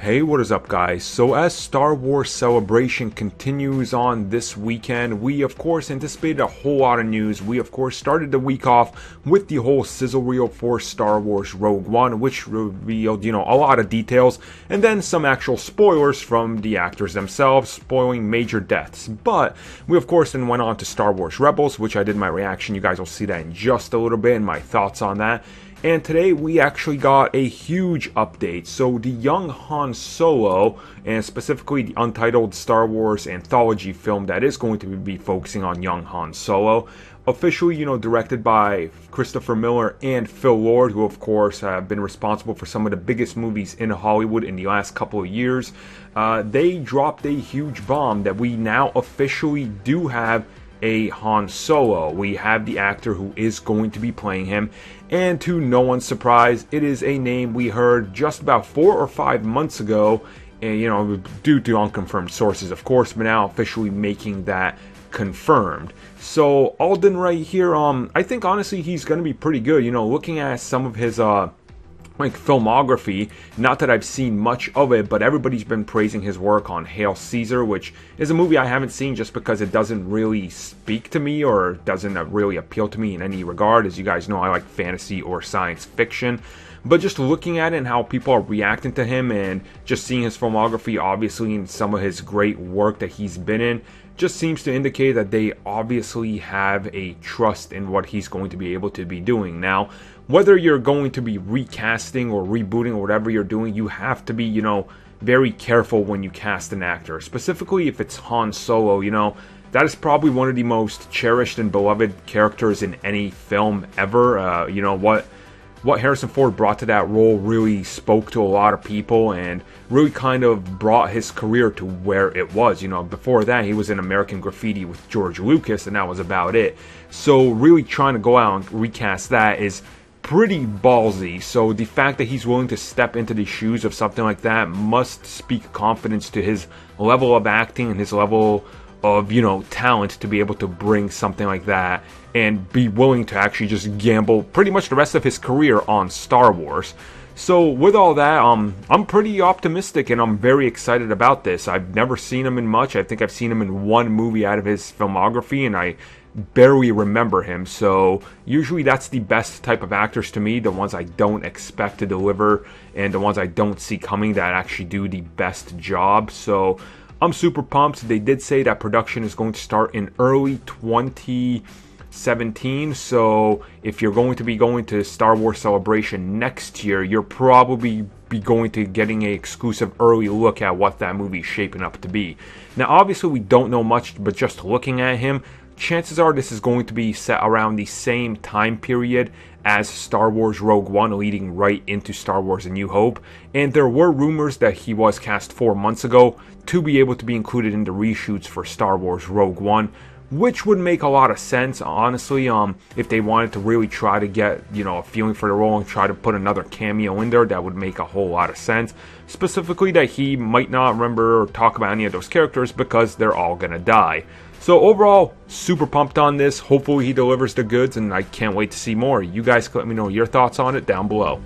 Hey, what is up, guys? So as Star Wars Celebration continues on this weekend, we of course anticipated a whole lot of news. We of course started the week off with the whole sizzle reel for Star Wars Rogue One, which revealed, a lot of details, and then some actual spoilers from the actors themselves, spoiling major deaths. But we of course then went on to Star Wars Rebels, which I did my reaction. You guys will see that in just a little bit and my thoughts on that. And today we actually got a huge update. So the young Han Solo, and specifically the untitled Star Wars anthology film that is going to be focusing on young Han Solo, officially, directed by Christopher Miller and Phil Lord, who of course have been responsible for some of the biggest movies in Hollywood in the last couple of years. They dropped a huge bomb that we now officially do have a Han Solo. We have the actor who is going to be playing him, and to no one's surprise, it is a name we heard just about 4 or 5 months ago, and, due to unconfirmed sources, of course, but now officially making that confirmed. So Alden right here, I think honestly he's going to be pretty good. Looking at some of his filmography, not that I've seen much of it, but everybody's been praising his work on Hail Caesar, which is a movie I haven't seen just because it doesn't really speak to me or doesn't really appeal to me in any regard. As you guys know, I like fantasy or science fiction. But just looking at it and how people are reacting to him and just seeing his filmography, obviously, and some of his great work that he's been in, just seems to indicate that they obviously have a trust in what he's going to be able to be doing. Now, whether you're going to be recasting or rebooting or whatever you're doing, you have to be, very careful when you cast an actor. Specifically, if it's Han Solo, that is probably one of the most cherished and beloved characters in any film ever. What Harrison Ford brought to that role really spoke to a lot of people and really kind of brought his career to where it was. Before that, he was in American Graffiti with George Lucas, and that was about it. So really trying to go out and recast that is pretty ballsy. So the fact that he's willing to step into the shoes of something like that must speak confidence to his level of acting and his level of, talent to be able to bring something like that and be willing to actually just gamble pretty much the rest of his career on Star Wars. So with all that, I'm pretty optimistic and I'm very excited about this. I've never seen him in much. I think I've seen him in one movie out of his filmography, and I barely remember him. So usually that's the best type of actors to me, the ones I don't expect to deliver and the ones I don't see coming that actually do the best job. So I'm super pumped. They did say that production is going to start in early 2017. So if you're going to be going to Star Wars Celebration next year, you're probably be going to getting an exclusive early look at what that movie is shaping up to be. Now, obviously, we don't know much, but just looking at him, chances are this is going to be set around the same time period as Star Wars Rogue One, leading right into Star Wars A New Hope. And there were rumors that he was cast 4 months ago to be able to be included in the reshoots for Star Wars Rogue One, which would make a lot of sense, honestly, if they wanted to really try to get, a feeling for the role and try to put another cameo in there. That would make a whole lot of sense. Specifically that he might not remember or talk about any of those characters because they're all gonna die. So overall, super pumped on this. Hopefully he delivers the goods, and I can't wait to see more. You guys can let me know your thoughts on it down below.